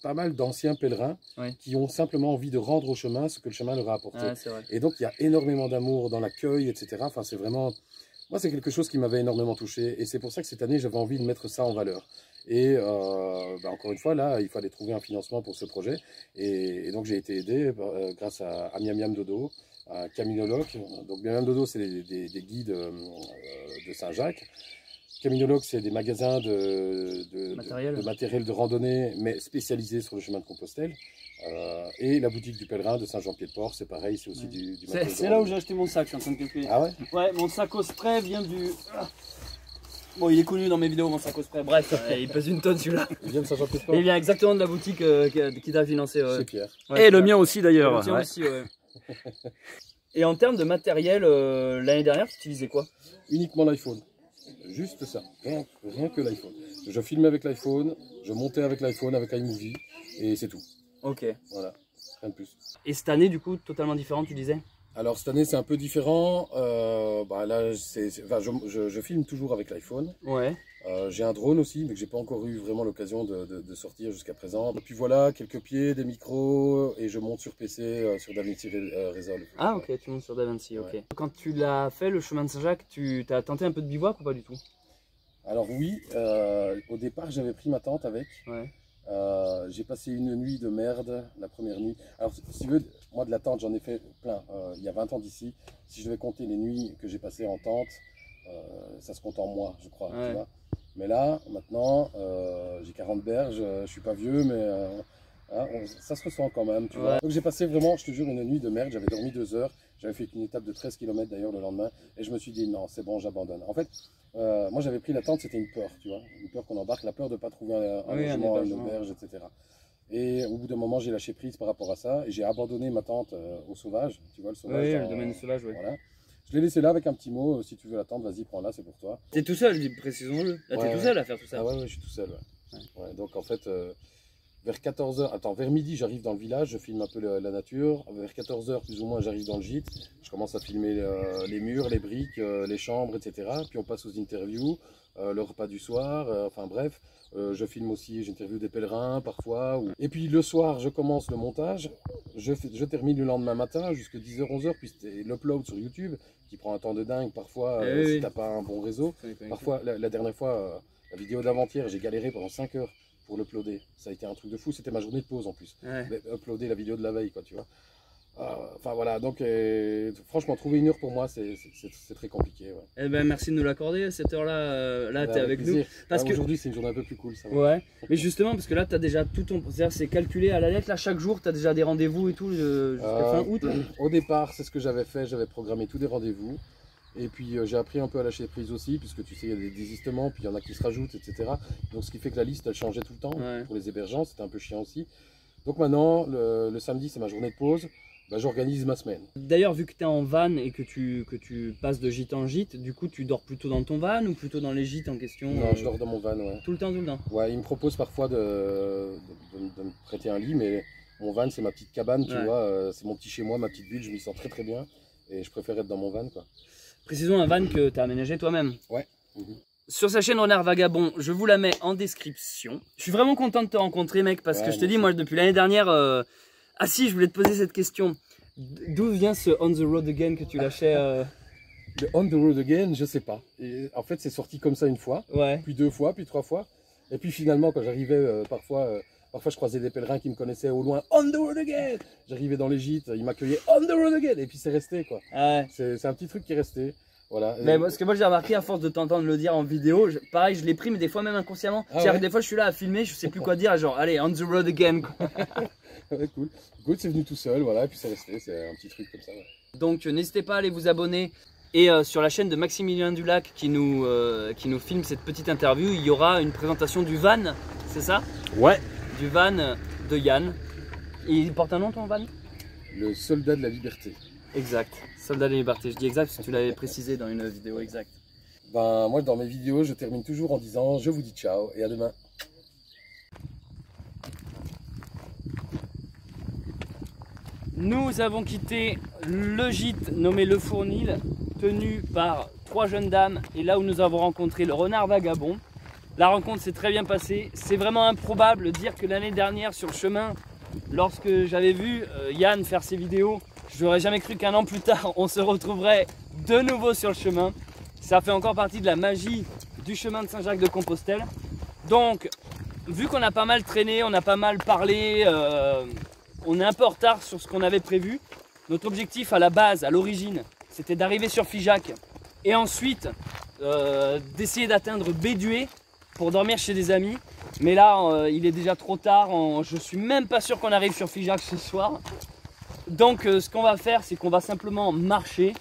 pas mal d'anciens pèlerins qui ont simplement envie de rendre au chemin ce que le chemin leur a apporté. Et donc il y a énormément d'amour dans l'accueil, etc. Enfin, c'est vraiment... Moi, c'est quelque chose qui m'avait énormément touché. Et c'est pour ça que cette année, j'avais envie de mettre ça en valeur. Et encore une fois, là, il fallait trouver un financement pour ce projet. Et donc, j'ai été aidé grâce à Miam Miam Dodo, à Camille Loloc. Donc, Miam Miam Dodo, c'est des guides de Saint-Jacques. Caminologue, c'est des magasins de matériel de randonnée, mais spécialisés sur le chemin de Compostelle. Et la boutique du Pèlerin de Saint-Jean-Pied-de-Port, c'est pareil, c'est aussi du matériel. C'est là où j'ai acheté mon sac, je suis en train de calculer. Ah ouais? Ouais, mon sac au spray vient du... Bon, il est connu dans mes vidéos, mon sac au spray. Bref, il pèse une tonne celui-là. Il vient de Saint-Jean-Pied-de-Port? Il vient exactement de la boutique qui t'a financé. C'est Pierre. Ouais, Et le mien aussi d'ailleurs. Le tien aussi, ouais. Et en termes de matériel, l'année dernière, tu utilisais quoi? Uniquement l'iPhone. Juste ça. Rien que l'iPhone. Je filmais avec l'iPhone, je montais avec l'iPhone, avec iMovie, et c'est tout. Ok. Voilà. Rien de plus. Et cette année, du coup, totalement différent, tu disais? Alors cette année c'est un peu différent. Là, je filme toujours avec l'iPhone. Ouais. J'ai un drone aussi, mais que j'ai pas encore eu vraiment l'occasion de sortir jusqu'à présent. Et puis voilà, quelques pieds, des micros, et je monte sur PC sur DaVinci Resolve. Ah ok, tu montes sur DaVinci, ok. Ouais. Quand tu l'as fait, le chemin de Saint-Jacques, tu as tenté un peu de bivouac ou pas du tout? Alors oui, au départ j'avais pris ma tente avec. Ouais. J'ai passé une nuit de merde, la première nuit. Alors si tu veux, moi de la tente j'en ai fait plein, il y a 20 ans d'ici. Si je devais compter les nuits que j'ai passées en tente, ça se compte en mois je crois. Ouais. Tu vois. Mais là, maintenant, j'ai 40 berges, je suis pas vieux, mais ça se ressent quand même. Tu vois. Donc j'ai passé vraiment, je te jure, une nuit de merde, j'avais dormi 2 heures, j'avais fait une étape de 13 km d'ailleurs le lendemain, et je me suis dit non, c'est bon, j'abandonne. En fait, moi j'avais pris la tente, c'était une peur, tu vois, une peur qu'on embarque, la peur de ne pas trouver un logement, une auberge, etc. Et au bout d'un moment, j'ai lâché prise par rapport à ça, et j'ai abandonné ma tente au sauvage, tu vois, le sauvage. Oui, le domaine sauvage, oui. Voilà. Je l'ai laissé là avec un petit mot, si tu veux la tente, vas-y, prends-la, c'est pour toi. T'es tout seul, précisons-le. Là, t'es tout seul à faire tout ça. Ah ouais, je suis tout seul. Ouais, donc en fait, vers 14h, vers midi, j'arrive dans le village, je filme un peu la nature. Vers 14h, plus ou moins, j'arrive dans le gîte. Je commence à filmer les murs, les briques, les chambres, etc. Puis on passe aux interviews, le repas du soir, enfin bref. Je filme aussi, j'interviewe des pèlerins parfois. Et puis le soir, je commence le montage. Je termine le lendemain matin jusqu'à 10h, 11h. Puis c'est l'upload sur YouTube qui prend un temps de dingue parfois si t'as pas un bon réseau. Parfois, la dernière fois, la vidéo d'avant-hier, j'ai galéré pendant 5 heures pour l'uploader. Ça a été un truc de fou. C'était ma journée de pause en plus. Ouais. Uploader la vidéo de la veille, quoi, tu vois. Enfin voilà, donc franchement, trouver une heure pour moi, c'est très compliqué. Ouais. Eh ben, merci de nous l'accorder à cette heure-là. Là, t'es avec nous. Parce que aujourd'hui, c'est une journée un peu plus cool. Ça va. Ouais, mais justement, parce que là, t'as déjà tout ton. C'est-à-dire, c'est calculé à la lettre. Là, chaque jour, t'as déjà des rendez-vous et tout jusqu'à fin août. Au départ, c'est ce que j'avais fait. J'avais programmé tous des rendez-vous. Et puis j'ai appris un peu à lâcher prise aussi, puisque tu sais, il y a des désistements, puis il y en a qui se rajoutent, etc. Donc ce qui fait que la liste, elle changeait tout le temps pour les hébergeants. C'était un peu chiant aussi. Donc maintenant, le samedi, c'est ma journée de pause. Bah, j'organise ma semaine. D'ailleurs, vu que tu es en van et que tu passes de gîte en gîte, du coup, tu dors plutôt dans ton van ou plutôt dans les gîtes en question? Non, je dors dans mon van, ouais. Tout le temps, tout le temps? Ouais, il me propose parfois de me prêter un lit, mais mon van, c'est ma petite cabane, tu vois. C'est mon petit chez moi, ma petite bulle, je m'y sens très très bien. Et je préfère être dans mon van, quoi. Précisons un van que tu as aménagé toi-même. Ouais. Sur sa chaîne Renard Vagabond, je vous la mets en description. Je suis vraiment content de te rencontrer, mec, parce que je te dis, moi, depuis l'année dernière... Ah si, je voulais te poser cette question. D'où vient ce On the Road Again que tu lâchais Le On the Road Again, je sais pas. Et en fait, c'est sorti comme ça une fois, puis 2 fois, puis 3 fois. Et puis finalement, quand j'arrivais, parfois je croisais des pèlerins qui me connaissaient au loin. On the Road Again. J'arrivais dans les gîtes, ils m'accueillaient On the Road Again. Et puis c'est resté, quoi. Ouais. C'est un petit truc qui est resté. Voilà. Mais parce que moi j'ai remarqué à force de t'entendre le dire en vidéo, pareil je l'ai pris mais des fois même inconsciemment. Des fois je suis là à filmer, je sais plus quoi dire, genre allez on the road again. Ouais, cool. Écoute, c'est venu tout seul, voilà, et puis c'est resté, c'est un petit truc comme ça. Ouais. Donc n'hésitez pas à aller vous abonner et sur la chaîne de Maximilien Dulac qui nous filme cette petite interview, il y aura une présentation du van, c'est ça? Ouais. Du van de Yann. Il porte un nom ton van? Le soldat de la liberté. Exact, soldat de la liberté, je dis exact parce que tu l'avais précisé dans une vidéo exacte. Ben moi dans mes vidéos je termine toujours en disant je vous dis ciao et à demain. Nous avons quitté le gîte nommé Le Fournil, tenu par 3 jeunes dames et là où nous avons rencontré le Renard Vagabond. La rencontre s'est très bien passée, c'est vraiment improbable de dire que l'année dernière sur le chemin, lorsque j'avais vu Yann faire ses vidéos, je n'aurais jamais cru qu'un an plus tard, on se retrouverait de nouveau sur le chemin. Ça fait encore partie de la magie du chemin de Saint-Jacques-de-Compostelle. Donc, vu qu'on a pas mal traîné, on a pas mal parlé, on est un peu en retard sur ce qu'on avait prévu. Notre objectif à la base, à l'origine, c'était d'arriver sur Figeac et ensuite d'essayer d'atteindre Bédué pour dormir chez des amis. Mais là, il est déjà trop tard. Je suis même pas sûr qu'on arrive sur Figeac ce soir. Donc ce qu'on va faire, c'est qu'on va simplement marcher,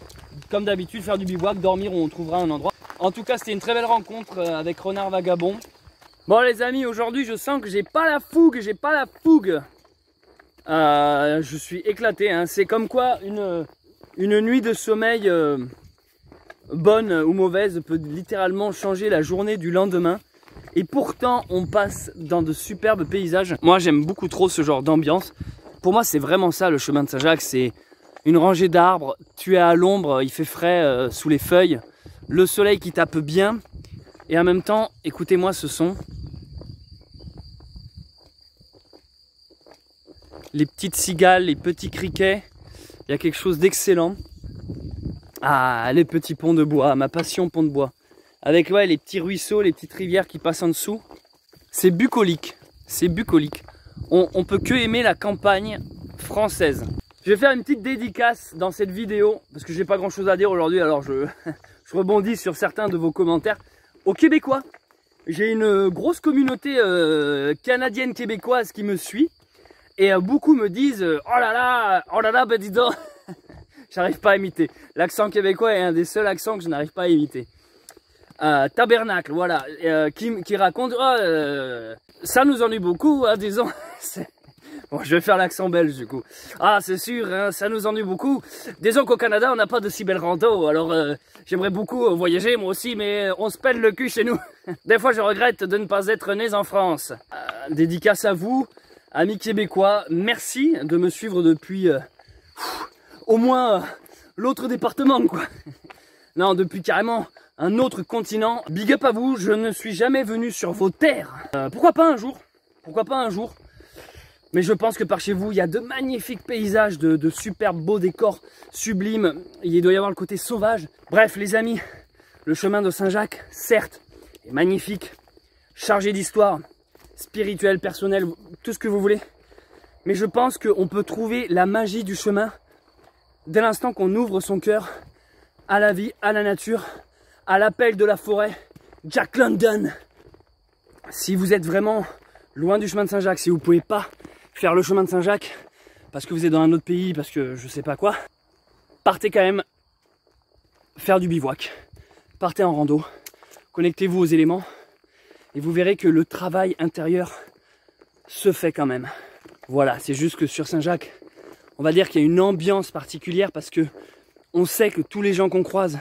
comme d'habitude, faire du bivouac, dormir où on trouvera un endroit. En tout cas, c'était une très belle rencontre avec Renard Vagabond. Bon les amis, aujourd'hui je sens que j'ai pas la fougue, je suis éclaté, hein. C'est comme quoi une nuit de sommeil bonne ou mauvaise peut littéralement changer la journée du lendemain. Et pourtant on passe dans de superbes paysages. Moi j'aime beaucoup trop ce genre d'ambiance. Pour moi c'est vraiment ça le chemin de Saint-Jacques, c'est une rangée d'arbres, tu es à l'ombre, il fait frais sous les feuilles, le soleil qui tape bien, et en même temps, écoutez-moi ce son. Les petites cigales, les petits criquets, il y a quelque chose d'excellent. Ah, les petits ponts de bois, ma passion pont de bois. Avec ouais, les petits ruisseaux, les petites rivières qui passent en dessous. C'est bucolique, c'est bucolique. On peut que aimer la campagne française. Je vais faire une petite dédicace dans cette vidéo, parce que j'ai pas grand chose à dire aujourd'hui, alors je rebondis sur certains de vos commentaires. Aux Québécois, j'ai une grosse communauté canadienne québécoise qui me suit, et beaucoup me disent oh là là, ben dis donc, j'arrive pas à imiter. L'accent québécois est un des seuls accents que je n'arrive pas à imiter. Tabernacle, voilà, qui raconte ça nous ennuie beaucoup, hein, disons. Bon, je vais faire l'accent belge du coup. Ah, c'est sûr, hein, ça nous ennuie beaucoup. Disons qu'au Canada, on n'a pas de si belles rando. Alors, j'aimerais beaucoup voyager moi aussi, mais on se pèle le cul chez nous. Des fois, je regrette de ne pas être né en France. Dédicace à vous, amis québécois. Merci de me suivre depuis au moins l'autre département, quoi. Non, depuis carrément un autre continent. Big up à vous, je ne suis jamais venu sur vos terres. Pourquoi pas un jour? Pourquoi pas un jour? Mais je pense que par chez vous, il y a de magnifiques paysages, de super beaux décors sublimes. Il doit y avoir le côté sauvage. Bref, les amis, le chemin de Saint-Jacques, certes, est magnifique, chargé d'histoire, spirituelle, personnelle, tout ce que vous voulez. Mais je pense qu'on peut trouver la magie du chemin dès l'instant qu'on ouvre son cœur à la vie, à la nature, à l'appel de la forêt. Jack London. Si vous êtes vraiment loin du chemin de Saint-Jacques, si vous ne pouvez pas faire le chemin de Saint-Jacques parce que vous êtes dans un autre pays, parce que je sais pas quoi, partez quand même faire du bivouac, partez en rando, connectez-vous aux éléments et vous verrez que le travail intérieur se fait quand même. Voilà, c'est juste que sur Saint-Jacques, on va dire qu'il y a une ambiance particulière parce que on sait que tous les gens qu'on croise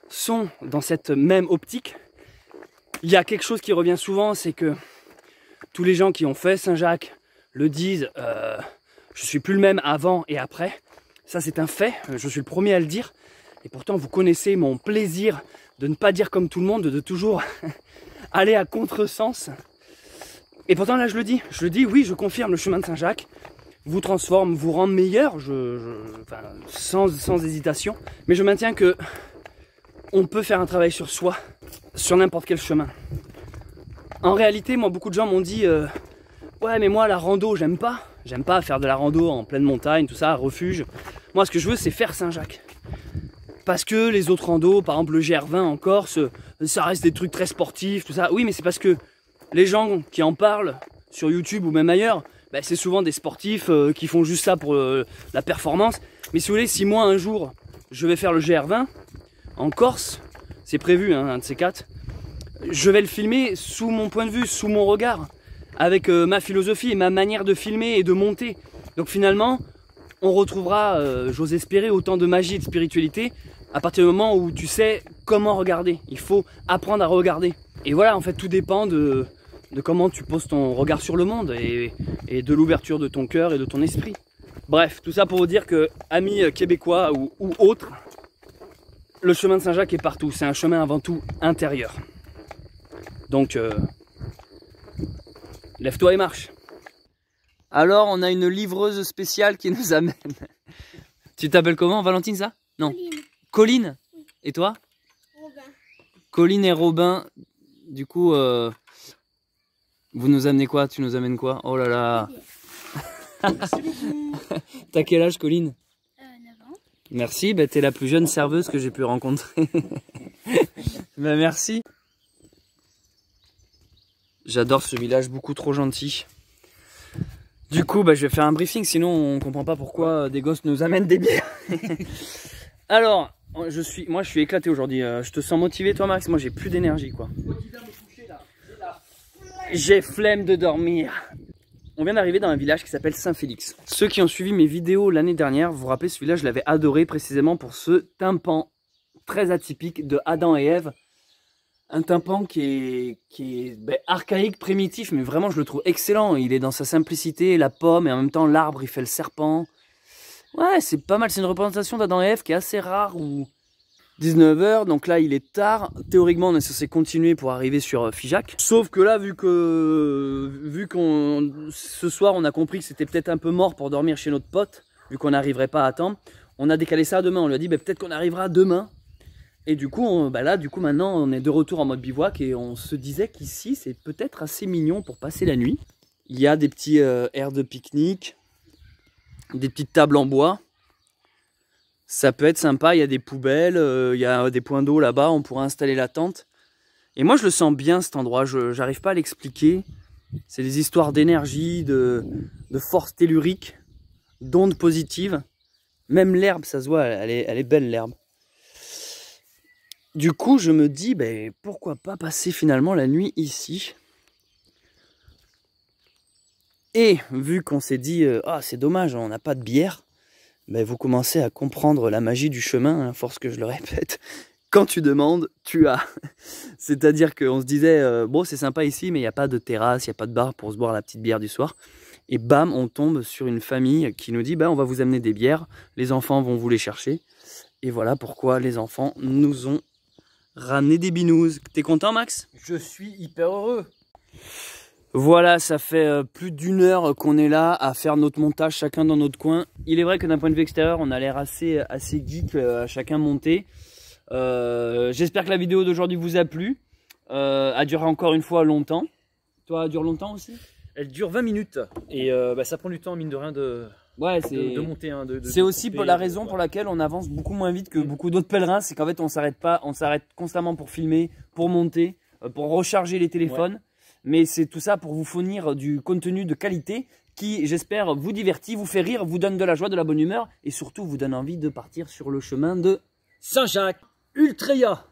sont dans cette même optique. Il y a quelque chose qui revient souvent, c'est que tous les gens qui ont fait Saint-Jacques le disent, je suis plus le même avant et après. Ça c'est un fait, je suis le premier à le dire. Et pourtant vous connaissez mon plaisir de ne pas dire comme tout le monde, de toujours aller à contresens. Et pourtant là je le dis, oui, je confirme, le chemin de Saint-Jacques vous transforme, vous rend meilleur, enfin, sans hésitation. Mais je maintiens que on peut faire un travail sur soi, sur n'importe quel chemin. En réalité, moi, beaucoup de gens m'ont dit ouais, mais moi, la rando, j'aime pas. J'aime pas faire de la rando en pleine montagne, tout ça, refuge. Moi, ce que je veux, c'est faire Saint-Jacques. Parce que les autres randos, par exemple le GR20 en Corse, ça reste des trucs très sportifs, tout ça. Oui, mais c'est parce que les gens qui en parlent sur YouTube ou même ailleurs, bah, c'est souvent des sportifs qui font juste ça pour la performance. Mais si vous voulez, si moi, un jour, je vais faire le GR20 en Corse, c'est prévu, hein, un de ces quatre, je vais le filmer sous mon point de vue, sous mon regard, avec ma philosophie et ma manière de filmer et de monter. Donc finalement, on retrouvera, j'ose espérer, autant de magie et de spiritualité à partir du moment où tu sais comment regarder. Il faut apprendre à regarder. Et voilà, en fait, tout dépend de comment tu poses ton regard sur le monde et de l'ouverture de ton cœur et de ton esprit. Bref, tout ça pour vous dire que, amis québécois ou autres, le chemin de Saint-Jacques est partout. C'est un chemin avant tout intérieur. Donc, lève-toi et marche. Alors, on a une livreuse spéciale qui nous amène. Tu t'appelles comment, Valentine, ça? Non. Colline. Colline? Oui. Et toi? Robin. Colline et Robin. Du coup, vous nous amenez quoi? Tu nous amènes quoi? Oh là là. T'as quel âge, Colline? 9 ans. Merci, bah, t'es la plus jeune serveuse que j'ai pu rencontrer. Ben merci. J'adore ce village, beaucoup trop gentil. Du coup, bah, je vais faire un briefing, sinon on comprend pas pourquoi des gosses nous amènent des bières. Alors, moi je suis éclaté aujourd'hui. Je te sens motivé toi Max? Moi j'ai plus d'énergie quoi. J'ai flemme de dormir. On vient d'arriver dans un village qui s'appelle Saint-Félix. Ceux qui ont suivi mes vidéos l'année dernière, vous vous rappelez, ce village je l'avais adoré précisément pour ce tympan très atypique de Adam et Ève. Un tympan qui est archaïque, primitif, mais vraiment je le trouve excellent. Il est dans sa simplicité, la pomme, et en même temps l'arbre il fait le serpent. Ouais, c'est pas mal, c'est une représentation d'Adam et Ève qui est assez rare. Où 19 h, donc là il est tard. Théoriquement on est censé continuer pour arriver sur Figeac. Sauf que là, vu qu'on ce soir on a compris que c'était peut-être un peu mort pour dormir chez notre pote, vu qu'on n'arriverait pas à temps, on a décalé ça à demain. On lui a dit peut-être qu'on arrivera demain. Et du coup, maintenant, on est de retour en mode bivouac et on se disait qu'ici, c'est peut-être assez mignon pour passer la nuit. Il y a des petits aires de pique-nique, des petites tables en bois. Ça peut être sympa, il y a des poubelles, il y a des points d'eau là-bas, on pourra installer la tente. Et moi, je le sens bien cet endroit, je n'arrive pas à l'expliquer. C'est des histoires d'énergie, de force tellurique, d'ondes positives. Même l'herbe, ça se voit, elle est belle l'herbe. Du coup, je me dis, pourquoi pas passer finalement la nuit ici. Et vu qu'on s'est dit, c'est dommage, on n'a pas de bière, vous commencez à comprendre la magie du chemin, à force que je le répète. Quand tu demandes, tu as. C'est-à-dire qu'on se disait, bon, c'est sympa ici, mais il n'y a pas de terrasse, il n'y a pas de bar pour se boire la petite bière du soir. Et bam, on tombe sur une famille qui nous dit, on va vous amener des bières, les enfants vont vous les chercher. Et voilà pourquoi les enfants nous ont ramené des binous. T'es content Max? Je suis hyper heureux. Voilà, ça fait plus d'1 heure qu'on est là à faire notre montage chacun dans notre coin. Il est vrai que d'un point de vue extérieur, on a l'air assez geek à chacun monter. J'espère que la vidéo d'aujourd'hui vous a plu. A duré encore une fois longtemps. Toi, elle dure longtemps aussi? Elle dure 20 minutes et ça prend du temps, mine de rien, de monter. C'est aussi la raison pour laquelle on avance beaucoup moins vite que beaucoup d'autres pèlerins. C'est qu'en fait, on s'arrête pas, on s'arrête constamment pour filmer, pour monter, pour recharger les téléphones. Ouais. Mais c'est tout ça pour vous fournir du contenu de qualité qui, j'espère, vous divertit, vous fait rire, vous donne de la joie, de la bonne humeur et surtout vous donne envie de partir sur le chemin de Saint-Jacques. Ultreya.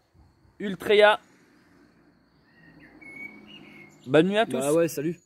Bonne nuit à tous. Ouais, salut.